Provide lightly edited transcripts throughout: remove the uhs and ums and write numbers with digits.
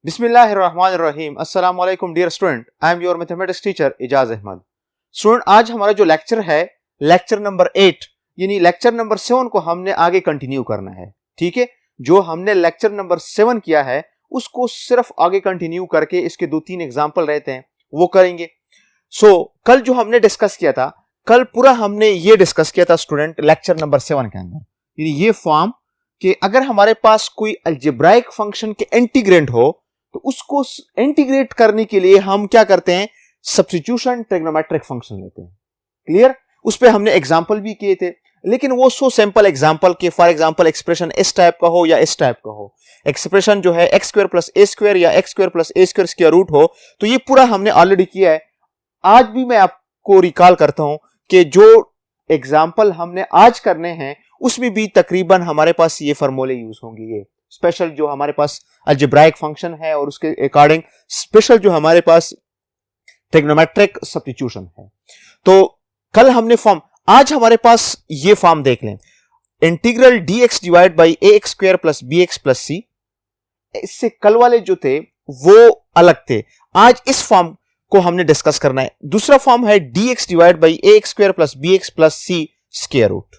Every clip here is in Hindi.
बिस्मिल्लाहिर्रहमानिर्रहीम। अस्सलाम वालेकुम dear student, I am your mathematics teacher Ijaz Ahmad. Student, आज हमारा जो लेक्चर है लेक्चर नंबर 8 यानी लेक्चर नंबर 7 को हमने आगे कंटिन्यू करना है। ठीक है, जो हमने लेक्चर नंबर 7 किया है उसको सिर्फ आगे कंटिन्यू करके इसके 2-3 एग्जाम्पल रहते हैं वो करेंगे। कल जो हमने डिस्कस किया था, कल पूरा हमने ये डिस्कस किया था स्टूडेंट लेक्चर नंबर 7 के अंदर, यानी ये फॉर्म कि अगर हमारे पास कोई अलजेब्राइक फंक्शन के इंटीग्रेंट हो तो उसको इंटीग्रेट करने के लिए हम क्या करते हैं, सब्स्टिट्यूशन ट्रिग्नोमेट्रिक फंक्शन लेते हैं। क्लियर? उस पे हमने एग्जांपल भी किए थे, लेकिन वो सो सिंपल एग्जांपल के फॉर एग्जांपल एक्सप्रेशन इस टाइप का हो या इस टाइप का हो, एक्सप्रेशन जो है x square plus a square या x square plus a square square root हो, तो ये पूरा हमने ऑलरेडी किया है। आज भी मैं आपको रिकॉल करता हूं कि जो एग्जाम्पल हमने आज करने हैं उसमें भी तकरीबन हमारे पास ये फार्मूले यूज होंगे। ये स्पेशल जो हमारे पास अलजेब्राइक फंक्शन है और उसके अकॉर्डिंग स्पेशल जो हमारे पास ट्रिग्नोमेट्रिक सब्स्टिट्यूशन है। तो कल हमने फॉर्म, आज हमारे पास ये फॉर्म देख लें, integral dx divide by ax square plus bx plus c। इससे कल वाले जो थे वो अलग थे, आज इस फॉर्म को हमने डिस्कस करना है। दूसरा फॉर्म है dx divide by ax square plus bx plus c square root.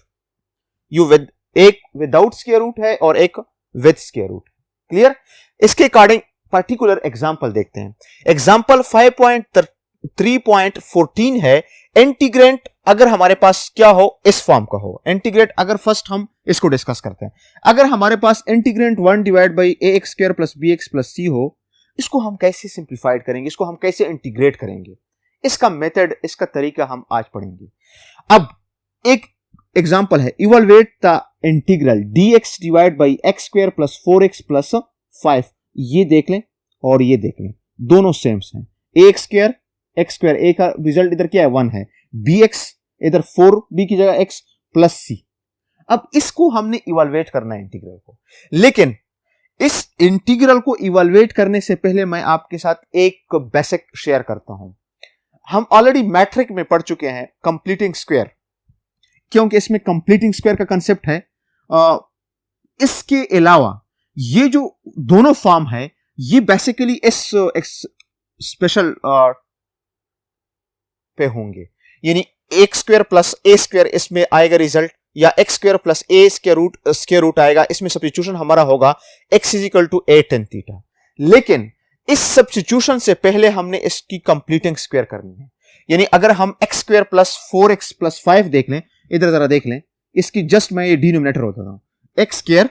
एक विदाउट स्क्वायर रूट है और एक विद स्क्वायर रूट। क्लियर? इसके अकॉर्डिंग पर्टिकुलर एग्जांपल देखते हैं। एग्जांपल 5.3.14 है, इंटीग्रेंट अगर हमारे पास क्या हो, इस फॉर्म का हो। इंटीग्रेट अगर फर्स्ट हम इसको डिस्कस करते हैं, अगर हमारे पास integrand 1 divide by ax square plus bx plus c हो, इसको हम कैसे सिंप्लीफाइड करेंगे, इसको हम कैसे इंटीग्रेट करेंगे, इसका मेथड, इसका तरीका हम आज पढ़ेंगे। अब एक एग्जाम्पल है, evaluate the integral dx divide by x square plus 4x plus 5। ये देख लें और ये देख लें, दोनों सेम हैं। ax square x square, a का रिजल्ट इधर क्या है 1 है, bx इधर 4b की जगह x प्लस c। अब इसको हमने इवैल्यूएट करना है इंटीग्रल को, लेकिन इस इंटीग्रल को इवैल्यूएट करने से पहले मैं आपके साथ एक बेसिक शेयर करता हूं। हम ऑलरेडी मैट्रिक में पढ़ चुके हैं कंप्लीटिंग स्क्वायर, क्योंकि इसमें कंप्लीटिंग स्क्वायर का कंसेप्ट है। इसके अलावा ये जो दोनों फॉर्म है ये बेसिकली इस स्पेशल पे होंगे, यानी x square plus a square इसमें आएगा रिजल्ट, या x square plus a square root आएगा। इसमें सब्स्टिट्यूशन हमारा होगा x is equal to a tan theta. लेकिन इस सब्स्टिट्यूशन से पहले हमने इसकी कंप्लीटिंग स्क्वायर करनी है, यानी अगर हम x square plus 4x plus 5 देख लें, इधर जरा देख लें, इसकी जस्ट मैं ये डिनोमिनेटर होता हूं, x square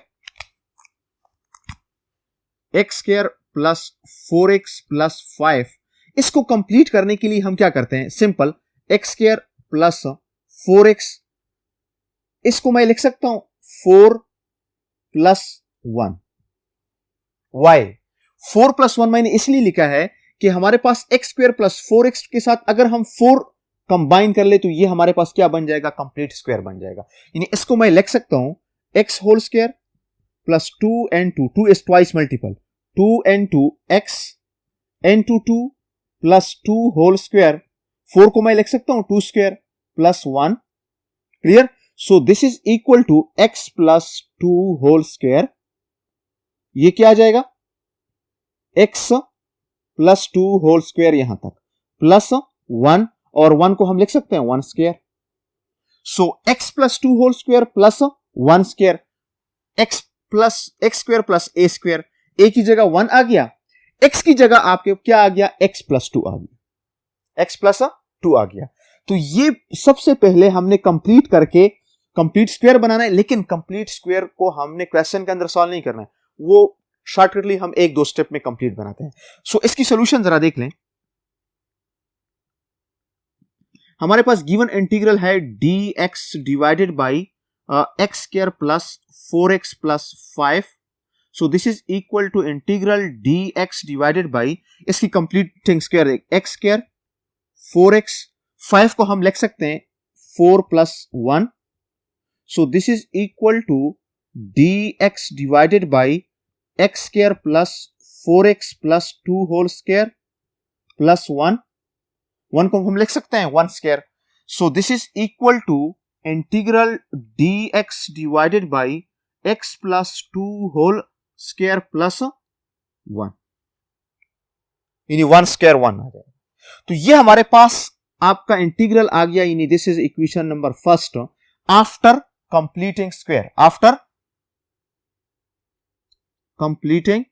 plus 4x plus 5। इसको कंप्लीट करने के लिए हम क्या करते हैं, simple x square plus 4x, इसको मैं लिख सकता हूं 4 प्लस 1। वाई 4 प्लस 1 मैंने इसलिए लिखा है कि हमारे पास एक्स स्क्वायर प्लस 4x के साथ अगर हम 4 कंबाइन कर ले तो ये हमारे पास क्या बन जाएगा, कंप्लीट स्क्वायर बन जाएगा। यानी इसको मैं लिख सकता हूं x whole square plus 2n2, 2 is twice multiple, 2n2 x n2 plus 2 whole square, 4 को मैं लिख सकता हूं 2 square plus 1। Clear? So this is equal to x plus 2 whole square. ये क्या आ जाएगा, x प्लस 2 होल स्क्वायर यहां तक प्लस 1, और 1 को हम लिख सकते हैं 1 square. So x plus 2 whole square plus 1 square, x square plus a square, a की जगह 1 आ गया, x की जगह आपके क्या आ गया, x प्लस 2 आ गया, x प्लस 2 आ गया। तो ये सबसे पहले हमने कंप्लीट करके कंप्लीट स्क्वायर बनाना है, लेकिन कंप्लीट स्क्वायर को हमने क्वेश्चन के अंदर सॉल्व नहीं करना है, वो शॉर्टकटली हम 1-2 स्टेप में कंप्लीट बनाते हैं। सो इसकी सॉल्यूशन जरा देख लें। हमारे पास गिवन इंटीग्रल है dx divided by x square plus 4x plus 5। So this is equal to integral dx divided by, इसकी completing square x square 4x, 5 को हम लिख सकते हैं 4 plus 1। So this is equal to dx divided by x square plus 4x plus 2 whole square plus 1 को हम लिख सकते हैं 1 square. So this is equal to integral dx divided by x plus 2 whole square plus 1। यानी 1 स्क्वायर 1 आ जाएगा। तो ये हमारे पास आपका इंटीग्रल आ गया, यानी this is equation number first after completing square, after completing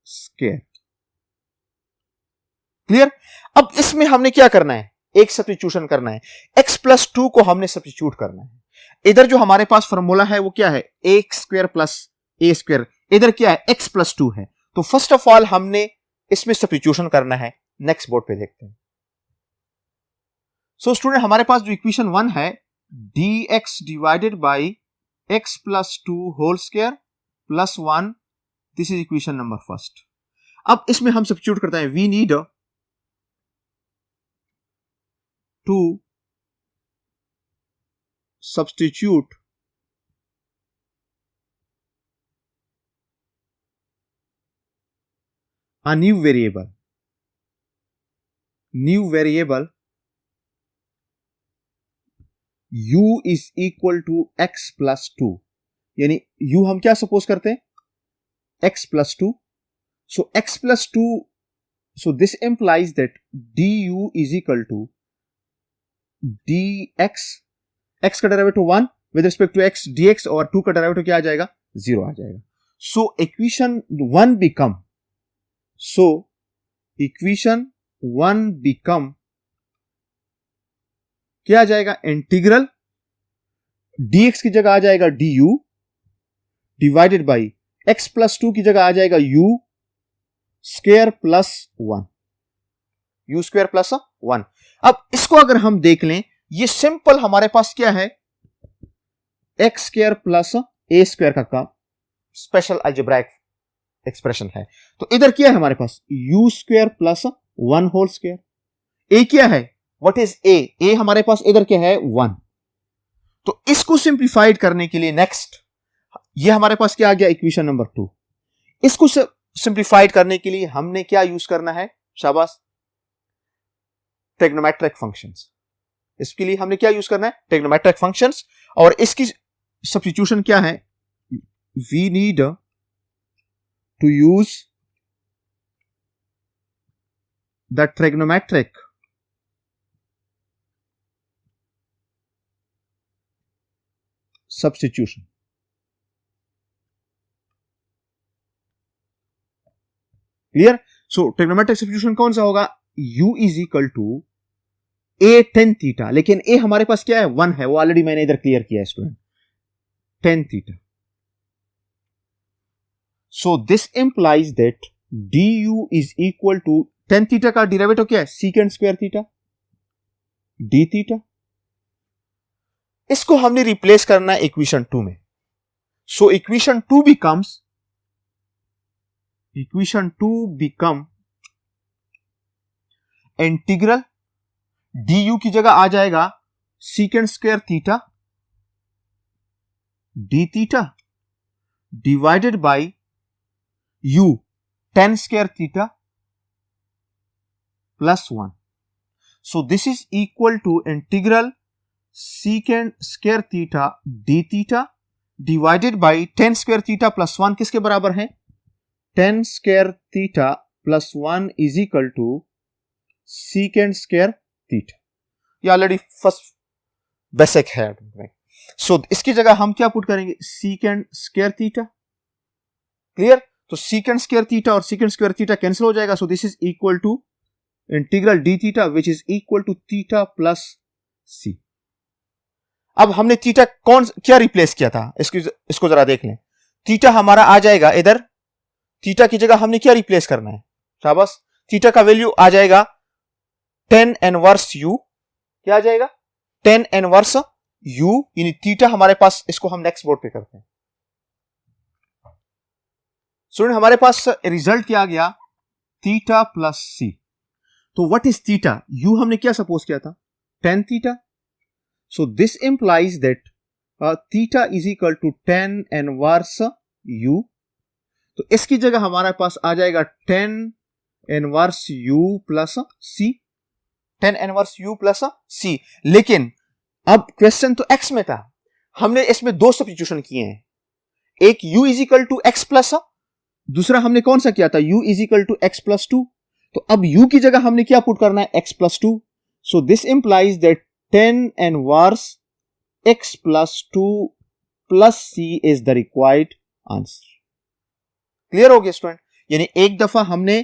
square. Clear. अब इसमें हमने क्या करना है, एक सब्स्टिट्यूशन करना है, x प्लस 2 को हमने सब्स्टिट्यूट करना है। इधर जो हमारे पास फॉर्मूला है वो क्या है, ए स्क्वायर प्लस ए स्क्वायर, इधर क्या है x प्लस 2 है। तो फर्स्ट ऑफ ऑल हमने इसमें सब्स्टिट्यूशन करना है। नेक्स्ट बोर्ड पे देखते हैं। सो स्टूडेंट हमारे पास जो इक्वेशन 1 है dx divided by x plus 2 whole square plus 1, this is equation number first. अब इसमें हम सब्स्टिट्यूट करते हैं, we need to substitute a new variable u is equal to x plus 2, यानी u हम क्या सपोज करते हैं, x plus 2, so x plus 2, so this implies that du is equal to dx, x का derivative 1 with respect to x dx और 2 का डेरिवेटिव क्या आ जाएगा, 0 आ जाएगा। सो इक्वेशन 1 बिकम, सो इक्वेशन 1 बिकम क्या आ जाएगा, इंटीग्रल dx की जगह आ जाएगा du divided by x plus 2 की जगह आ जाएगा u square plus 1, u square plus 1। अब इसको अगर हम देख लें, ये सिंपल हमारे पास क्या है, x square plus a square का स्पेशल अलजेब्राइक एक्सप्रेशन है। तो इधर क्या है हमारे पास, u square plus 1 whole square. A क्या है, व्हाट इज ए, ए हमारे पास इधर क्या है 1। तो इसको सिंप्लीफाइड करने के लिए नेक्स्ट, ये हमारे पास क्या आ गया, इक्वेशन नंबर 2। इसको सिंप्लीफाइड करने के लिए हमने क्या यूज करना है, शाबाश, ट्रिग्नोमेट्रिक फंक्शंस। इसके लिए हमने क्या यूज करना है, ट्रिग्नोमेट्रिक फंक्शंस। और इसकी सब्स्टिट्यूशन क्या है, we need to use the trigonometric substitution. Clear. So trigonometric substitution कौन सा होगा, u is equal to a tan theta, लेकिन ए हमारे पास क्या है 1 है, वो ऑलरेडी मैंने इधर क्लियर किया है student, tan theta. So this implies that du is equal to tan theta का डेरिवेटिव क्या है, secant square theta d theta. इसको हमने रिप्लेस करना है इक्वेशन 2 में। So equation 2 become integral du की जगह आ जाएगा secant square theta d theta divided by u tan square theta plus 1। So this is equal to integral secant square theta d theta divided by ten square theta plus 1 किसके बराबर है, tan square theta plus 1 is equal to secant square theta. ये ऑलरेडी फर्स्ट बेसिक है। सो इसकी जगह हम क्या पुट करेंगे, सीकेंड स्क्वायर थीटा। क्लियर। तो सीकेंड स्क्वायर थीटा और सीकेंड स्क्वायर थीटा कैंसिल हो जाएगा। So this is equal to integral d theta which is equal to theta plus c. अब हमने थीटा क्या रिप्लेस किया था, इसको जरा देख लें। थीटा हमारा आ जाएगा इधर, थीटा की जगह हमने क्या रिप्लेस करना है, शाबाश, थीटा का वैल्यू आ जाएगा टेन इनवर्स u, क्या आ जाएगा, टेन इनवर्स u, यानी थीटा हमारे पास, इसको हम नेक्स्ट बोर्ड पे करते हैं। स्टूडेंट हमारे पास रिजल्ट क्या आ गया, थीटा प्लस सी। तो व्हाट इज थीटा, u हमने क्या सपोज किया था, tan theta. So this implies that theta is equal to tan inverse u। तो इसकी जगह हमारे पास आ जाएगा tan inverse u plus c, tan inverse u plus c. लेकिन अब क्वेश्चन तो x में था, हमने इसमें दो सब्स्टिट्यूशन किए हैं, एक u is equal to x plus दूसरा हमने कौन सा किया था, u is equal to x plus two. तो अब u की जगह हमने क्या पुट करना है, x plus two. So this implies that 10 inverse x plus two plus c is the required answer. Clear हो गया स्टूडेंट? यानी एक दफा हमने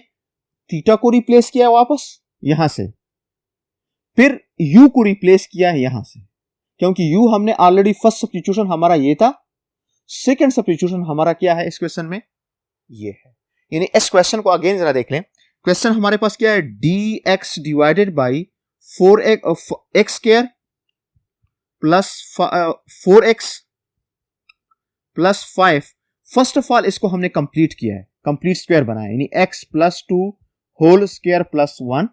थीटा को रिप्लेस किया वापस यहां से, फिर u को रिप्लेस किया है यहां से, क्योंकि u हमने ऑलरेडी फर्स्ट सब्स्टिट्यूशन हमारा ये था, सेकंड सब्स्टिट्यूशन हमारा क्या है इस क्वेश्चन में, ये है। यानी इस क्वेश्चन को अगेन जरा देख लें। क्वेश्चन हमारे पास क्या है, dx divided by 4x square plus 4x plus 5। First of all इसको हमने कंप्लीट किया है, कंप्लीट स्क्वायर बनाया, यानी x plus 2 whole square plus 1,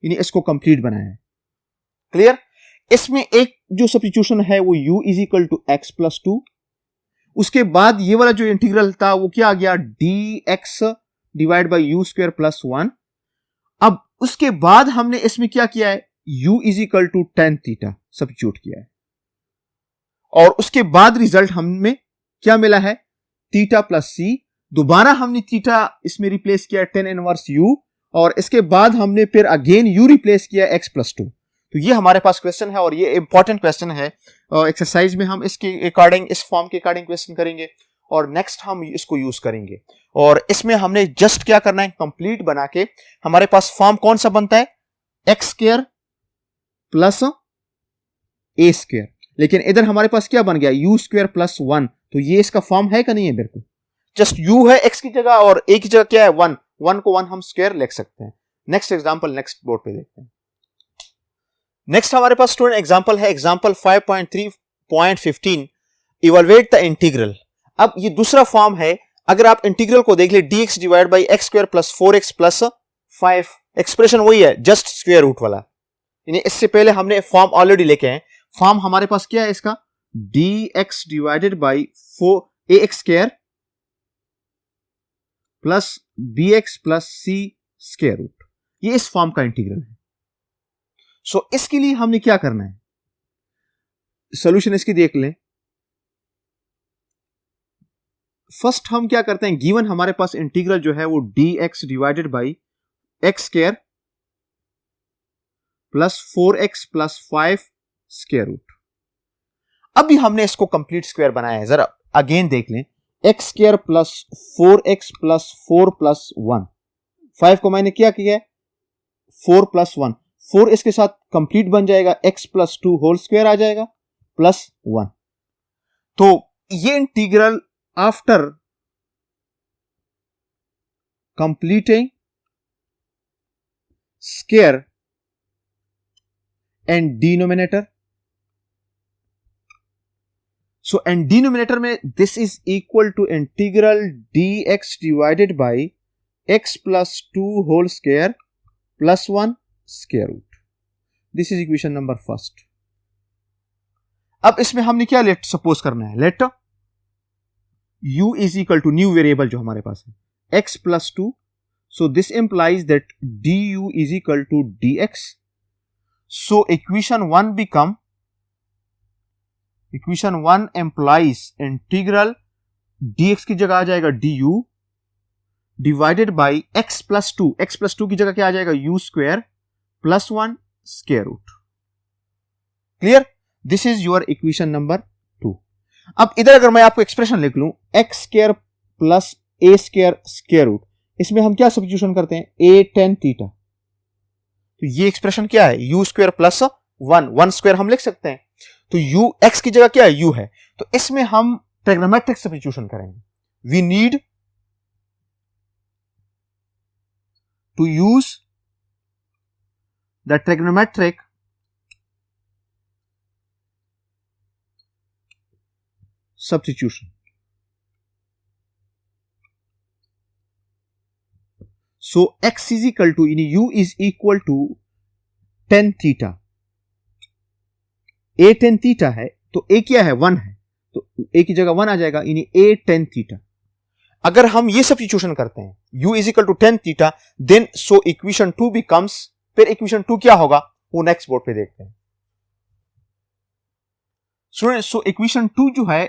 यानी इसको कंप्लीट बनाया है। क्लियर? इसमें एक जो सब्स्टिट्यूशन है वो u is equal to x plus two, उसके बाद ये वाला जो इंटीग्रल था वो क्या आ गया, dx divide by you square plus 1। अब उसके बाद हमने इसमें क्या किया है, u is equal to tan theta substitute किया है, और उसके बाद रिजल्ट हमें क्या मिला है, थीटा प्लस c। दोबारा हमने थीटा इसमें रिप्लेस किया 10 इनवर्स u, और इसके बाद हमने फिर अगेन u रिप्लेस किया x प्लस टू। तो ये हमारे पास क्वेश्चन है और ये इंपॉर्टेंट क्वेश्चन है। एक्सरसाइज में हम इसके अकॉर्डिंग, इस फॉर्म के अकॉर्डिंग क्वेश्चन करेंगे और नेक्स्ट हम इसको यूज करेंगे। और इसमें हमने जस्ट क्या करना है, कंप्लीट बना के हमारे पास फॉर्म कौन सा बनता है, x square plus a square, लेकिन इधर हमारे पास क्या बन गया, यू स्क्वायर प्लस 1। तो ये इसका फॉर्म है कि नहीं है, बिल्कुल जस्ट u है x की जगह और a की जगह क्या है 1, 1 को 1 हम स्क्वायर लिख सकते हैं। नेक्स्ट एग्जांपल नेक्स्ट बोर्ड पे देखते हैं। नेक्स्ट हमारे पास स्टूडेंट एग्जांपल है, एग्जांपल 5.3.15 इवैल्यूएट द इंटीग्रल। अब ये दूसरा फॉर्म है, अगर आप इंटीग्रल को देख ले dx divide by x square plus 4x plus 5, expression वही है जस्ट स्क्वायर रूट वाला, यानी इससे पहले हमने फॉर्म ऑलरेडी लेके आए। फॉर्म हमारे पास क्या है इसका, dx divided by 4ax square plus bx plus c square root, ये इस फॉर्म का इंटीग्रल है। सो इसके लिए हमने क्या करना है, सॉल्यूशन इसकी देख लें। फर्स्ट हम क्या करते हैं, गिवन हमारे पास इंटीग्रल जो है वो dx divided by x square plus 4x plus 5 square root. अभी हमने इसको कंप्लीट स्क्वायर बनाया है, जरा अगेन देख लें, x square plus 4x plus 4 plus 1, 5 को मैंने क्या किया है 4 प्लस 1, 4 इसके साथ कंप्लीट बन जाएगा, x प्लस 2 होल स्क्वायर आ जाएगा प्लस 1। तो ये integral after completing square and denominator, so and denominator में this is equal to integral dx divided by x plus 2 whole square plus 1 square root. This is equation number first. अब इसमें हमने क्या लेट सपोज करना है, let u is equal to new variable जो हमारे पास है x plus 2, so this implies that du is equal to dx। So equation 1 become, equation 1 implies integral dx की जगह आ जाएगा du divided by x plus 2, x plus 2 की जगह क्या आ जाएगा u square plus 1 square root. Clear? This is your equation number 2। अब इधर अगर मैं आपको एक्सप्रेशन लिख लूं, x square plus a square square root, इसमें हम क्या सब्स्टिट्यूशन करते हैं, a tan थीटा। तो ये एक्सप्रेशन क्या है, u स्क्वायर प्लस 1 स्क्वायर हम लिख सकते हैं। तो u x की जगह क्या है u है, तो इसमें हम ट्रिग्नोमेट्रिक सब्स्टिट्यूशन करेंगे। We need to use the trigonometric substitution. So x is equal to, u is equal to tan theta, a tan theta है, तो a क्या है 1 है, तो a की जगह 1 आ जाएगा, यानी a tan theta। अगर हम ये सब्स्टिट्यूशन करते हैं, u is equal to tan theta, then so equation 2 becomes, फिर इक्वेशन 2 क्या होगा वो नेक्स्ट बोर्ड पे देखते हैं। सो इक्वेशन 2 जो है,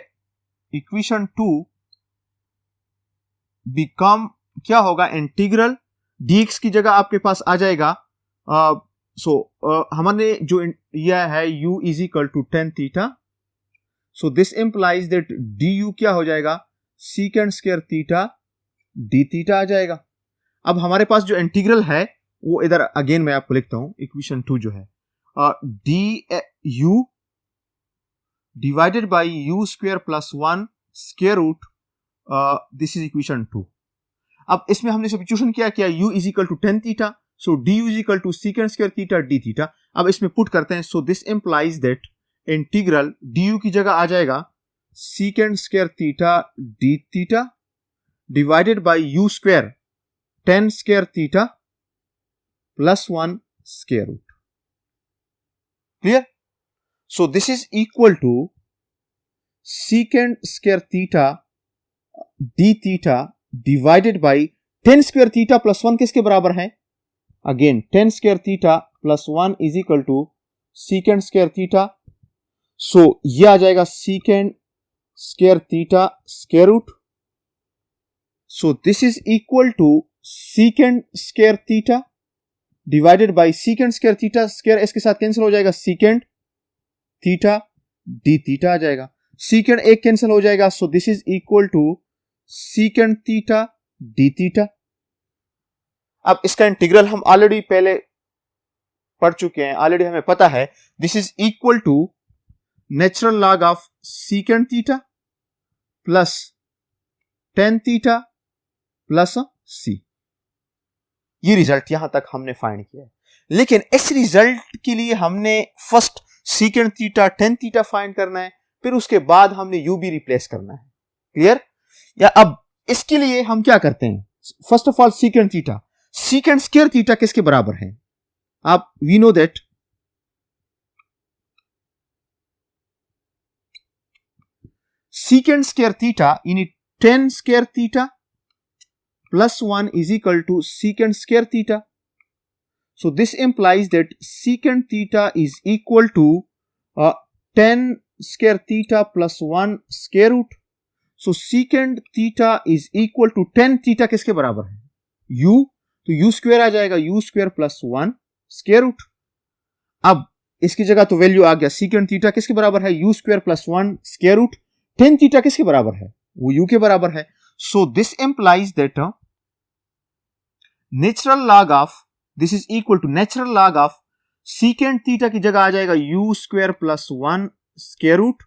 इक्वेशन 2 बिकम क्या होगा, इंटीग्रल dx की जगह आपके पास आ जाएगा हमने जो यह है u is equal to tan theta, so this implies that du क्या हो जाएगा, secant square theta d theta आ जाएगा। अब हमारे पास जो इंटीग्रल है वो इधर अगेन मैं आपको लिखता हूं, इक्वेशन 2 जो है du divided by u square plus 1 square root, this is equation 2। अब इसमें हमने सब्स्टिट्यूशन क्या किया, u is equal to tan theta, so du is equal to secant square theta d theta. अब इसमें पुट करते हैं, so this implies that integral du की जगह आ जाएगा secant square theta d theta divided by u square tan square theta plus 1 square root. Clear? So this is equal to secant square theta d theta divided by tan square theta plus 1 किसके बराबर है, again tan square theta plus 1 is equal to secant square theta, so ये आ जाएगा secant square theta square root, so this is equal to secant square theta divided by secant square theta, square इसके साथ कैंसिल हो जाएगा, सीकेंड थीटा d थीटा आ जाएगा, सीकेंड एक कैंसिल हो जाएगा, so this is equal to secant theta d theta. अब इसका इंटीग्रल हम ऑलरेडी पहले पढ़ चुके हैं, ऑलरेडी हमें पता है, this is equal to natural log of secant theta plus tan theta plus c। ये रिजल्ट यहां तक हमने फाइंड किया है, लेकिन इस रिजल्ट के लिए हमने first secant theta tan theta find करना है, फिर उसके बाद हमने u भी रिप्लेस करना है। क्लियर? या अब इसके लिए हम क्या करते हैं, first of all secant theta, secant square theta किसके बराबर है, आप we know that secant square theta यानी tan square theta plus 1 is equal to secant square theta. So this implies that secant theta is equal to tan square theta plus 1 square root. So secant theta is equal to tan theta किसके बराबर है, u, तो u स्क्वायर आ जाएगा, u square plus 1 square root. अब इसकी जगह तो वैल्यू आ गया, secant थीटा किसके बराबर है, u square plus 1 square root, tan theta किसके बराबर है, वो u के बराबर है। So this implies that natural log of, this is equal to natural log of secant theta की जगह आ जाएगा u square plus 1 square root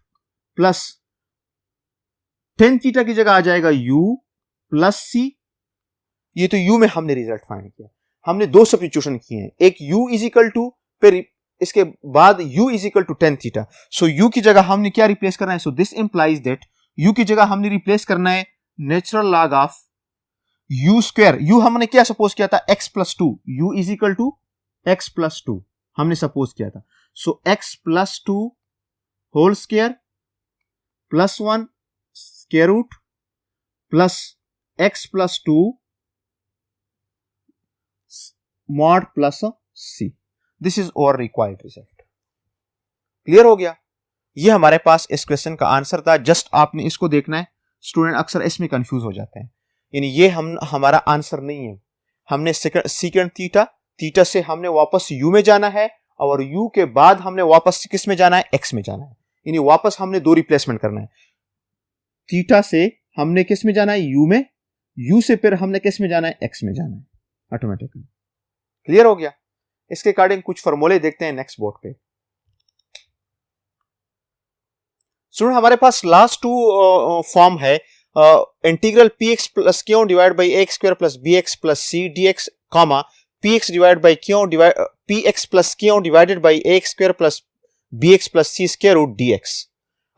plus tan theta की जगह आ जाएगा u प्लस c। ये तो u में हमने रिजल्ट फाइंड किया, हमने दो सब्स्टिट्यूशन किए हैं, एक u इज इक्वल टू, फिर इसके बाद u is equal to tan theta, so u की जगह हमने क्या रिप्लेस करना है, so this implies that u की जगह हमने रिप्लेस करना है natural log of u square, u हमने क्या सपोज किया था, x plus 2, u is equal to x plus 2 हमने सपोज किया था, so x plus 2 whole square plus 1 square root plus x plus 2 mod plus c, this is और रिक्वायर्ड रिजल्ट। क्लियर हो गया? ये हमारे पास इस क्वेश्चन का आंसर था, जस्ट आपने इसको देखना है, स्टूडेंट अक्सर इसमें कंफ्यूज हो जाते हैं, यानी ये हमारा आंसर नहीं है, हमने सीकेंड थीटा से हमने वापस u में जाना है, और u के बाद हमने वापस किस में जाना है, x में जाना है, यानी वापस हमने दो रिप्लेसमेंट करना है, थीटा से हमने किस में जाना है, u में, u से फिर हमने किस में जाना है, x में जाना है ऑटोमेटिकली। क्लियर हो गया? इसके अकॉर्डिंग कुछ फॉर्मूले देखते हैं नेक्स्ट बोर्ड पे। स्टूडेंट हमारे पास लास्ट टू फॉर्म है, integral px plus q divide by x square plus bx plus c dx, comma px divide by q px plus q divided by x square plus bx plus c square root dx।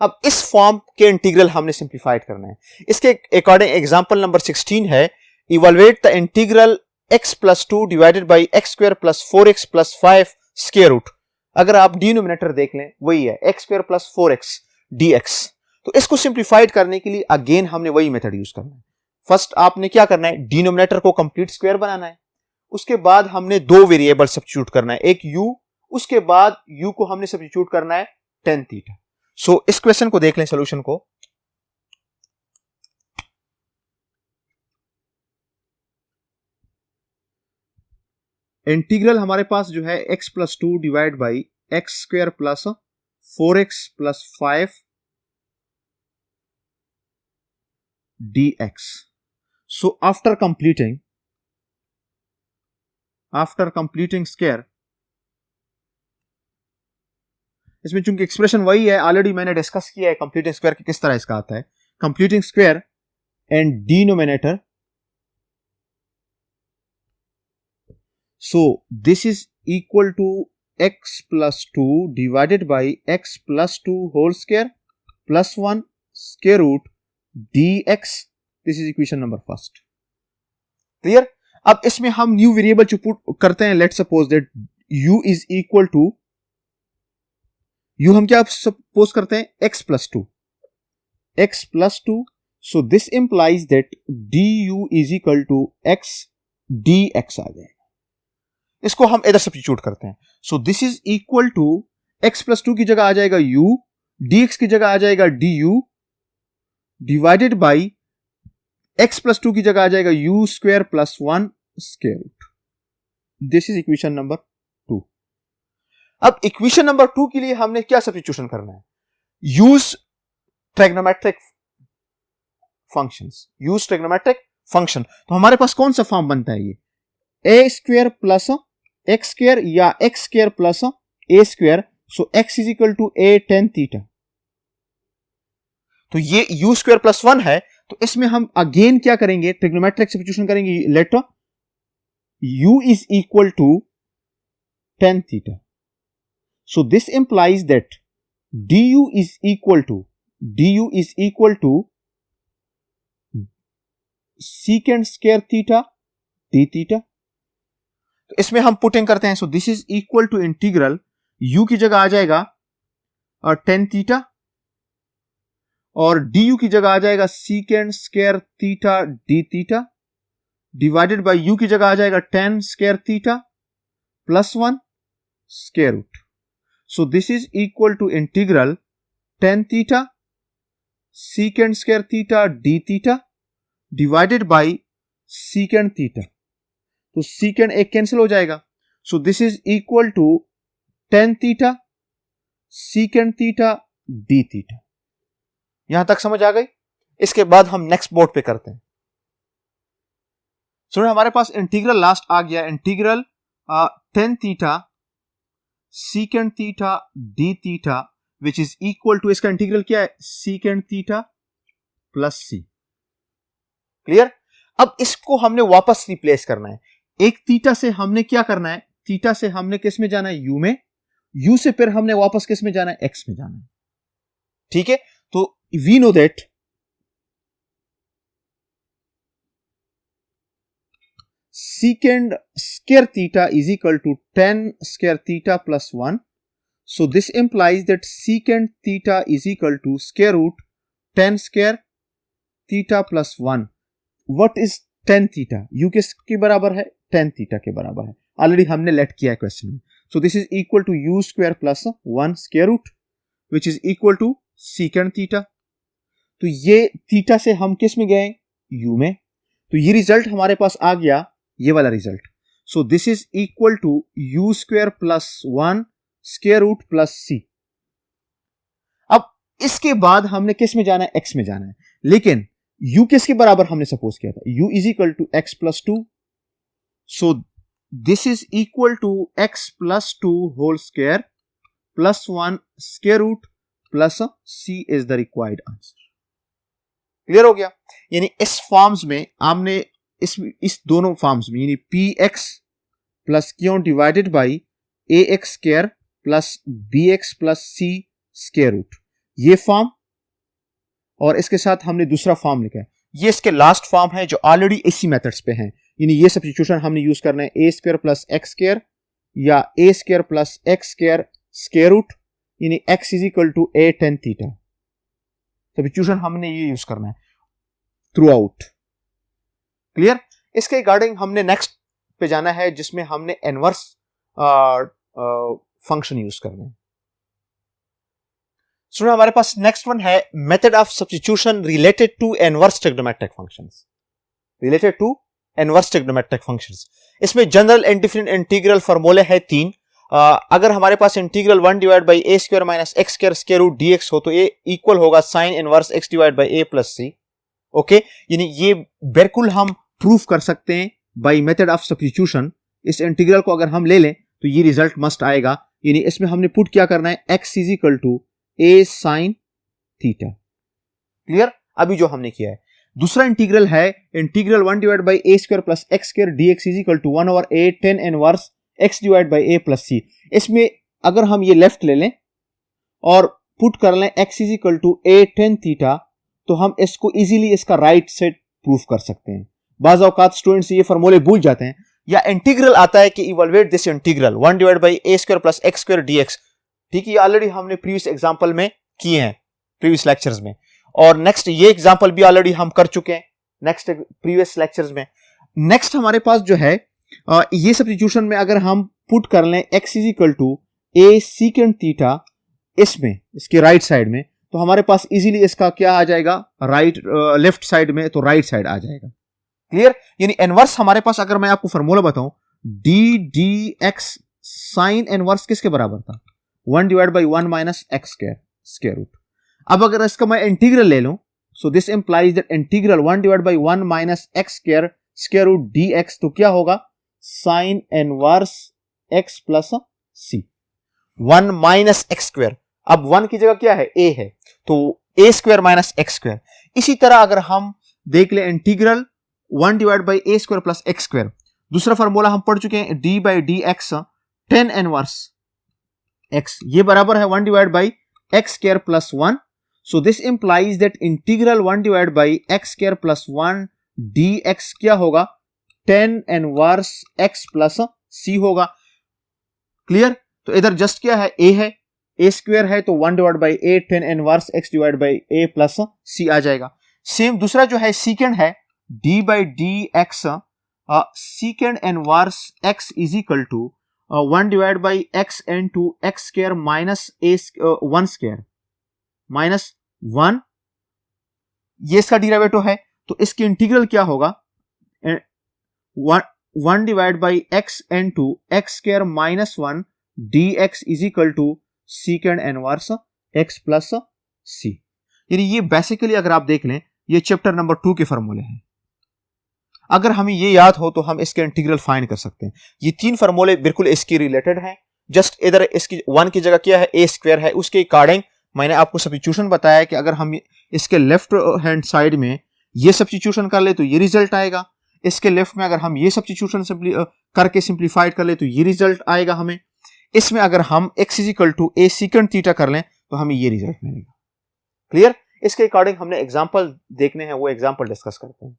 अब इस फॉर्म के इंटीग्रल हमने सिंप्लीफाइड करना है, इसके अकॉर्डिंग एग्जांपल नंबर 16 है, evaluate the integral x plus 2 divided by x square plus 4x plus 5 square root. अगर आप डिनोमिनेटर देख लें वही है x square plus 4x dx, तो इसको सिंप्लीफाइड करने के लिए अगेन हमने वही मेथड यूज करना है। फर्स्ट आपने क्या करना है, डिनोमिनेटर को कंप्लीट स्क्वायर बनाना है, उसके बाद हमने दो वेरिएबल सब्स्टिट्यूट करना है, एक u, उसके बाद u को हमने सब्स्टिट्यूट करना है tan थीटा। सो इस क्वेश्चन को देख लें, सोल्यूशन को। इंटीग्रल हमारे पास जो है x plus 2 divide by x square plus 4x plus 5 dx. So after completing square, इसमें चूंकि एक्सप्रेशन वही है, ऑलरेडी मैंने डिस्कस किया है कंप्लीटिंग स्क्वायर के किस तरह इसका आता है. Completing square and denominator, so this is equal to x plus 2 divided by x plus 2 whole square plus 1 square root dx. This is equation number first. Clear? अब इसमें हम न्यू वेरिएबल जो पुट करते हैं, let suppose that u is equal to, u हम क्या सपोज करते हैं, x plus 2, x plus 2. So this implies that du is equal to x dx आ जाएगा. इसको हम इधर सब्स्टिट्यूट करते हैं. So this is equal to x plus 2 की जगह आ जाएगा u, dx की जगह आ जाएगा du divided by x plus 2 की जगह आ जाएगा u square plus 1 square root. This is equation number 2. अब इक्वेशन नंबर 2 के लिए हमने क्या सब्स्टिट्यूशन करना है, use trigonometric functions, use trigonometric function. तो हमारे पास कौन सा फॉर्म बनता है, ये a square plus x square या x square plus a square. So x is equal to a tan theta. तो ये u स्क्वायर प्लस 1 है, तो इसमें हम अगेन क्या करेंगे, ट्रिग्नोमेट्रिक सब्स्टिट्यूशन करेंगे. Let u is equal to tan theta. So this implies that du is equal to secant square theta d theta. तो इसमें हम पुटिंग करते हैं. So this is equal to integral u की जगह आ जाएगा और tan थीटा, और du की जगह आ जाएगा secant square theta d theta divided by u की जगह आ जाएगा tan square theta plus 1 square root. So this is equal to integral tan theta secant square theta d theta divided by secant theta. तो secant एक कैंसिल हो जाएगा. So this is equal to tan theta secant theta d theta. यहां तक समझ आ गई. इसके बाद हम नेक्स्ट बोर्ड पे करते हैं. सुनिए, हमारे पास इंटीग्रल लास्ट आ गया, integral tan theta secant theta d theta which is equal to, इसका इंटीग्रल क्या है, secant theta plus c. Clear? अब इसको हमने वापस रिप्लेस करना है. एक थीटा से हमने क्या करना है, थीटा से हमने किस में जाना है, u में, u से फिर हमने वापस किस में जाना है, x में जाना है. ठीक है? तो we know that secant square theta is equal to tan square theta plus 1. So this implies that secant theta is equal to square root tan square theta plus 1. What is tan theta? U किसके बराबर है, tan theta के बराबर है. ऑलरेडी हमने लेट किया है क्वेश्चन में. So this is equal to u square plus 1 square root which is equal to secant theta. तो ये थीटा से हम किस में गए, u में. तो ये रिजल्ट हमारे पास आ गया, ये वाला result. So this is equal to u square plus 1 square root plus c. अब इसके बाद हमने किस में जाना है, x में जाना है. लेकिन u किसके बराबर हमने सपोज किया था, u is equal to x plus 2. So this is equal to x plus 2 whole square plus 1 square root plus c is the required answer. Clear हो गया? यानी इस फॉर्म्स में हमने इस दोनों फॉर्म्स में, यानी px plus q divided by ax square plus bx plus c square root, ये फॉर्म, और इसके साथ हमने दूसरा फॉर्म लिखा है. ये इसके लास्ट फॉर्म है जो ऑलरेडी इसी मेथड्स पे हैं. यानी ये सब्स्टिट्यूशन हमने यूज करना है, a square plus x square या a square plus x square square root, यानी x is equal to a tan theta. Substitution हमने ये यूज करना है थ्रू आउट. क्लियर? इसके रिगार्डिंग हमने नेक्स्ट पे जाना है जिसमें हमने इनवर्स फंक्शन यूज करना है. सुनो, हमारे पास नेक्स्ट वन है method of substitution related to inverse trigonometric functions. Related to inverse trigonometric functions. इसमें जनरल एंड डिफरेंट इंटीग्रल फॉर्मूले है 3। अगर हमारे पास integral 1 divide by a square minus x square square root d x हो तो ये इक्वल होगा sine inverse x divide by a plus c. Okay, यानी ये बिल्कुल हम प्रूफ कर सकते हैं बाई मेथड ऑफ सब्स्टिट्यूशन। इस इंटीग्रल को अगर हम ले लें तो ये रिजल्ट मस्ट आएगा, यानी इसमें हमने पुट क्या करना है, x is equal to a sine theta. Clear? अभी जो हमने किया है। दूसरा इंटीग्रल है integral 1 divide by a square plus x square d x is equal to 1 over a tan inverse x divide by a plus c. इसमें अगर हम ये लेफ्ट ले लें और पुट कर लें x is equal to a tan theta तो हम इसको इजीली इसका राइट साइड प्रूफ कर सकते हैं। बाज़ औकात स्टूडेंट्स ये फॉर्मूले भूल जाते हैं, या इंटीग्रल आता है कि evaluate this integral 1 divide by a square plus x square dx. ठीक है, ये ऑलरेडी हमने प्रीवियस एग्जांपल में किए हैं, प्रीवियस लेक्चर्स में, और नेक्स्ट ये एग्जांपल भी ऑलरेडी हम कर चुके हैं नेक्स्ट प्रीवियस लेक्चर्स में। नेक्स्ट हमारे पास जो है ये सब्स्टिट्यूशन में अगर हम पुट कर लें x is equal to a secant theta इसमें, इसके राइट साइड में, तो हमारे पास इजीली इसका क्या आ जाएगा, राइट लेफ्ट साइड में तो राइट साइड आ जाएगा। क्लियर? यानी इनवर्स हमारे पास, अगर मैं आपको फॉर्मूला बताऊं, d d x sine inverse किसके बराबर था, 1 divide by 1 minus x square root. अब अगर इसका मैं इंटीग्रल ले लूं, so this implies that integral 1 divide by 1 minus x square root d x, तो क्या होगा, sine inverse x plus c, 1 minus x square. अब 1 की जगह क्या है, ए है, तो a square minus x square. इसी तरह अगर हम देख ले integral 1 divide by a square plus x square, दूसरा फॉर्मूला हम पढ़ चुके हैं, D by d x ten inverse x, ये बराबर है 1 divide by x square plus 1। So this implies that integral 1 divide by x square plus 1 d x क्या होगा, 10 इनवर्स एक्स प्लस सी होगा। क्लियर? तो इधर जस्ट क्या है, ए है, ए स्क्वायर है तो 1 divide by a 10 inverse x divide by a plus c आ जाएगा। सेम दूसरा जो है सीकेंड है, d by d x secant inverse x is equal to 1 divide by x into x square minus a 1 square minus 1, ये इसका डिराइवेटिव है, तो इसकी इंटीग्रल क्या होगा, 1 divide by x into x square minus 1 d x is equal to secant inverse x plus c. यानी ये बेसिकली अगर आप देख लें, ये चैप्टर नंबर 2 के फॉर्मूले हैं। अगर हमें ये याद हो तो हम इसके इंटीग्रल फाइंड कर सकते हैं। ये 3 फॉर्मूले बिल्कुल इसकी रिलेटेड हैं। जस्ट इधर इसकी 1 की जगह क्या है, ए स्क्वायर है, उसके अकॉर्डिंग मैंने आपको सब्स्टिट्यूशन बताया है कि अगर हम इसके लेफ्ट हैंड साइड में ये सब्स्टिट्यूशन कर ले तो ये रिजल्ट आएगा, इसके लेफ्ट में अगर हम ये सब्स्टिट्यूशन करके सिंप्लीफाइड कर ले तो ये रिजल्ट आएगा हमें। इसमें अगर हम x is equal to a secant theta कर लें तो हमें ये रिजल्ट मिलेगा। क्लियर? इसके अकॉर्डिंग हमने एग्जांपल देखने हैं, वो एग्जांपल डिस्कस करते हैं।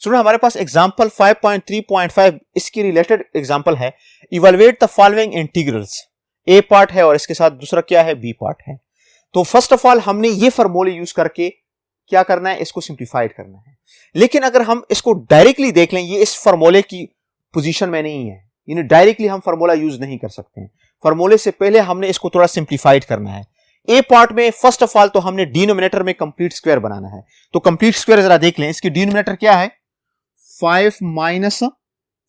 सुनो, हमारे पास एग्जांपल 5.3.5 इसकी रिलेटेड एग्जांपल है। Evaluate the following integrals, A part है और इसके साथ दूसरा क्या है, बी पार्ट है। तो फर्स्ट ऑफ ऑल हमने ये फॉर्मूले यूज करके क्या करना है, इसको सिंप्लीफाइड करना है। लेकिन अगर हम इसको डायरेक्टली देख लें, ये इस फॉर्मूले की पोजीशन में नहीं है, यानी डायरेक्टली हम फार्मूला यूज नहीं कर सकते हैं। फार्मूले से पहले हमने इसको थोड़ा सिंप्लीफाइड करना है। ए पार्ट में फर्स्ट ऑफ ऑल तो हमने डिनोमिनेटर में कंप्लीट स्क्वायर बनाना है। तो कंप्लीट स्क्वायर जरा देख लें, इसकी डिनोमिनेटर क्या है, 5 माइनस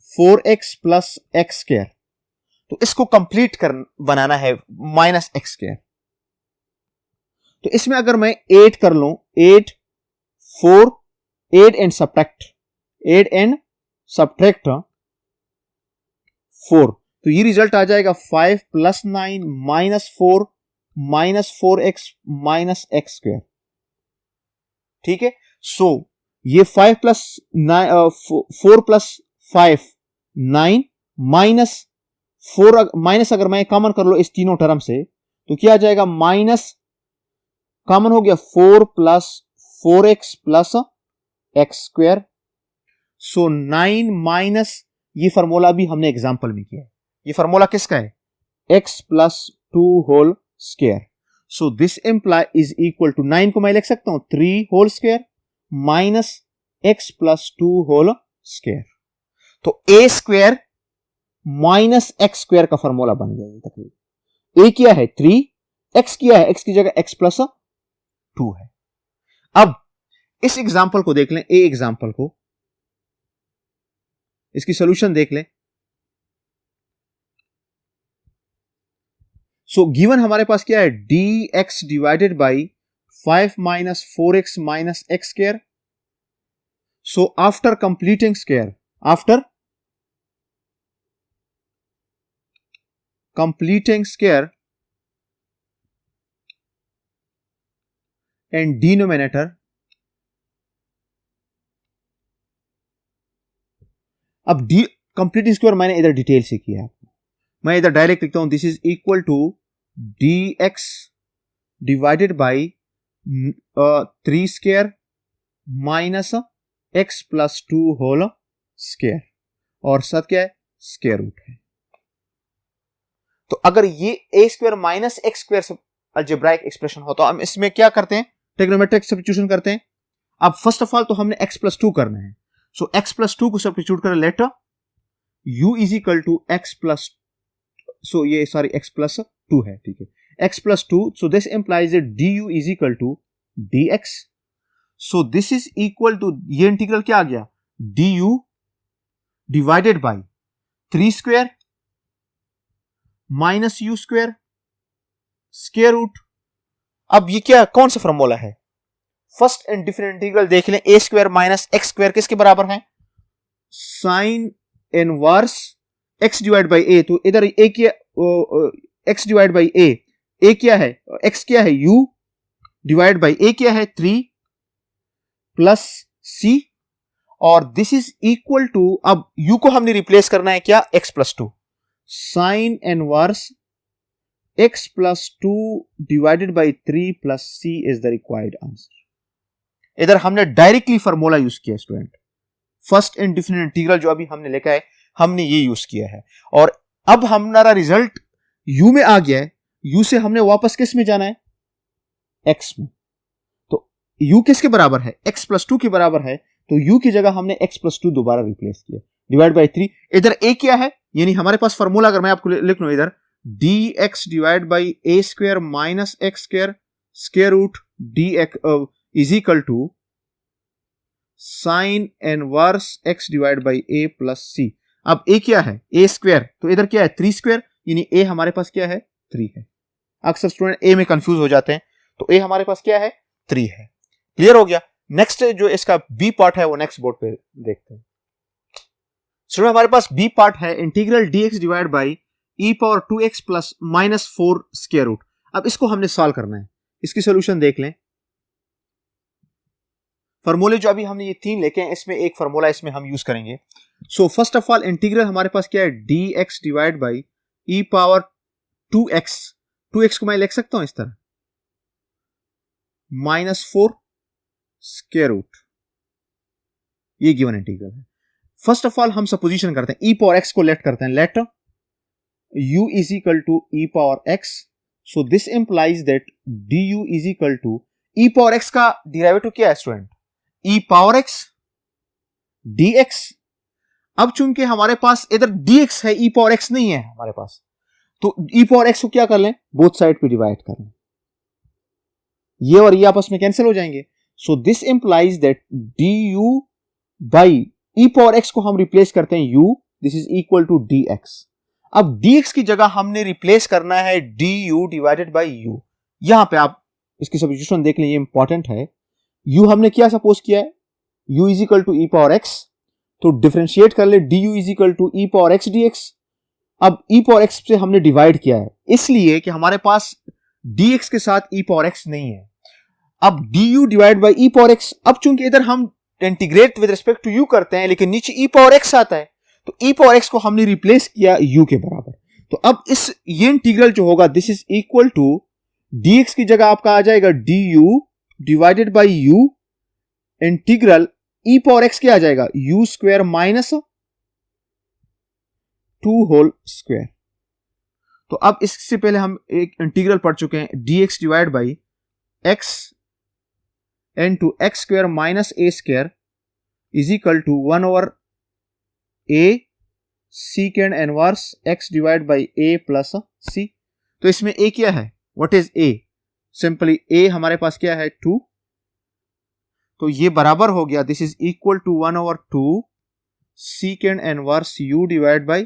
4x प्लस एक्स स्क्वायर, तो इसको कंप्लीट बनाना है माइनस एक्स स्क्वायर। तो इसमें अगर मैं 8 कर लूं, 8 4 8 एंड सब्ट्रैक्ट 4, तो ये रिजल्ट आ जाएगा 5 plus 9 minus 4 minus 4x minus x square. ठीक है, सो ये 5 प्लस 4 प्लस 5 9 माइनस 4, माइनस अगर मैं कॉमन कर लो इस तीनों टर्म से तो क्या आ जाएगा, माइनस कॉमन हो गया 4 प्लस 4x प्लस एक्स स्क्वायर। सो 9 माइनस, ये फार्मूला भी हमने एग्जांपल में किया है। ये फार्मूला किसका है, x plus 2 whole square. So this imply is equal to 9 को मैं लिख सकता हूं 3 whole square minus x plus 2 whole square. तो a square minus x square का फार्मूला बन गया ये तकरीबन। a किया है 3, x किया है, x की जगह x प्लस 2 है। अब इस एग्जाम्पल को देख लें, ए एग्जाम्पल को, इसकी सोल्यूशन देख लें। सो गिवन हमारे पास क्या है, D x divided by 5 minus 4x minus x square. So after completing square, after completing square and denominator, अब डी कंप्लीटिंग स्क्वायर मैंने इधर डिटेल से किया है, मैं इधर डायरेक्ट लिखता हूं, this is equal to d x divided by 3 square minus x plus 2 whole square, और साथ क्या है, स्क्वायर रूट है। तो अगर ये ए स्क्वायर माइनस एक्स स्क्वायर से अलजेब्राइक एक्सप्रेशन हो तो हम इसमें क्या करते हैं, ट्रिग्नोमेट्रिक सब्स्टिट्यूशन करते हैं। अब फर्स्ट ऑफ ऑल तो हमने x प्लस 2 करना है। सो x प्लस 2 को सब्स्टिट्यूट करें, let u is equal to x plus, so ये सॉरी x प्लस 2 है, ठीक है, x plus 2, so this implies du is equal to dx। So this is equal to, ये इंटीग्रल क्या आ गया, du divided by 3 square minus u square square root. अब ये क्या, कौन सा फॉर्मूला है, फर्स्ट एंड डिफरेंट इंटीग्रल देख लें, a square minus x square किसके बराबर है, sine inverse x divide by a. तो इधर ए क्या, एक्स डिवाइड बाई ए क्या है, एक्स क्या है, यू डिवाइड बाई ए क्या है 3 प्लस सी, और दिस इज इक्वल टू, अब यू को हमने रिप्लेस करना है क्या, x plus 2, sine inverse x plus 2 divided by 3 plus c is the required answer. इधर हमने डायरेक्टली फॉर्मूला यूज किया student, first and different integral जो अभी हमने लिखा है हमने ये यूज किया है, और अब हमारा रिजल्ट u में आ गया है, u से हमने वापस किस में जाना है, x में। तो u किसके बराबर है, x प्लस 2 के बराबर है, तो u की जगह हमने x प्लस 2 दोबारा रिप्लेस किया, डिवाइड बाई 3। इधर a क्या है, यानी हमारे पास फॉर्मूला अगर मैं आपको लिख लूं इधर, d x divide by a square minus x square square root d x is equal to sine inverse x divide by a plus c. अब ए क्या है, ए स्क्वायर, तो इधर क्या है 3 स्क्वायर, यानी ए हमारे पास क्या है 3 है। अक्सर स्टूडेंट ए में कंफ्यूज हो जाते हैं, तो ए हमारे पास क्या है 3 है। क्लियर हो गया। नेक्स्ट जो इसका बी पार्ट है वो नेक्स्ट बोर्ड पे देखते हैं। स्टूडेंट हमारे पास बी पार्ट है, integral d x divide by e power 2x plus minus 4 square root. अब इसको हमने सॉल्व करना है, इसकी सोल्यूशन देख लें। फॉर्मूले जो अभी हमने ये 3 लेके हैं, इसमें एक फॉर्मूला इसमें हम यूज करेंगे। So first of all integral हमारे पास क्या है, D x divide by e power 2x को मैं लिख सकता हूं इस तरह, माइनस 4 स्क्वायर रूट, ये गिवन इंटीग्रल है। फर्स्ट ऑफ ऑल हम सपोजिशन करते हैं, ई पावर x को लेट करते हैं, late u is equal to e power x, so this implies that du is equal to e power x का डेरिवेटिव क्या है student, e power x dx। अब चूंकि हमारे पास इधर dx है, e power x नहीं है हमारे पास, तो e power x को क्या कर लें, बोथ साइड पे डिवाइड कर लें, ये और ये आपस में कैंसिल हो जाएंगे। So this implies that du by e power x को हम रिप्लेस करते हैं u, this is equal to dx। अब dx की जगह हमने रिप्लेस करना है du डिवाइडेड बाई u। यहां पे आप इसकी सब्स्टिट्यूशन देख लें, ये इंपॉर्टेंट है। u हमने क्या सपोज किया है, u is equal to e power x, तो डिफरेंशिएट कर ले, du is equal to e power x dx। अब ई पावर x से हमने डिवाइड किया है, इसलिए कि हमारे पास dx के साथ ई पावर x नहीं है। अब du divide by e power x, अब चूंकि इधर हम integrate with respect to u करते हैं, लेकिन नीचे ई पावर x आता है, तो e पावर x को हमने रिप्लेस किया u के बराबर। तो अब ये इंटीग्रल जो होगा, this is equal to dx की जगह आपका आ जाएगा du divided by u integral e power x क्या आ जाएगा, u square minus 2 whole square. तो अब इससे पहले हम एक इंटीग्रल पढ़ चुके हैं, dx divide by x into x square minus a square is equal to 1 over a secant inverse x divide by a plus c। तो इसमें a क्या है, what is a, simply a हमारे पास क्या है 2, तो ये बराबर हो गया, this is equal to 1/2 secant inverse u divide by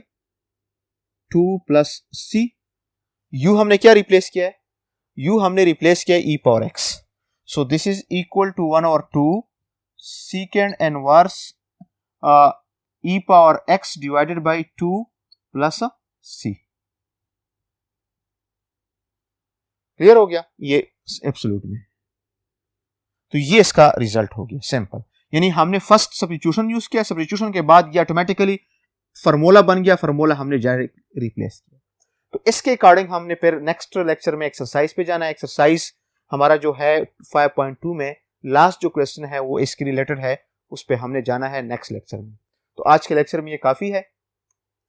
2 plus c। u हमने क्या रिप्लेस किया है? u हमने रिप्लेस किया e power x। So this is equal to 1/2 secant inverse e power x divided by 2 plus c। Clear हो गया ये एब्सोल्यूट में। तो ये इसका रिजल्ट हो गया, सिंपल। यानी हमने फर्स्ट सब्स्टिट्यूशन यूज किया, सब्स्टिट्यूशन के बाद ये ऑटोमेटिकली फार्मूला बन गया, फार्मूला हमने डायरेक्ट रिप्लेस किया। तो इसके अकॉर्डिंग हमने फिर नेक्स्ट लेक्चर में एक्सरसाइज पे जाना है। एक्सरसाइज हमारा जो है 5.2 में लास्ट जो क्वेश्चन है वो इसके रिलेटेड है, उस पर हमने जाना है नेक्स्ट लेक्चर में। तो आज के लेक्चर में ये काफी है,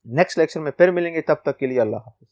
नेक्स्ट लेक्चर में फिर मिलेंगे, तब तक के लिए अल्लाह हाफिज।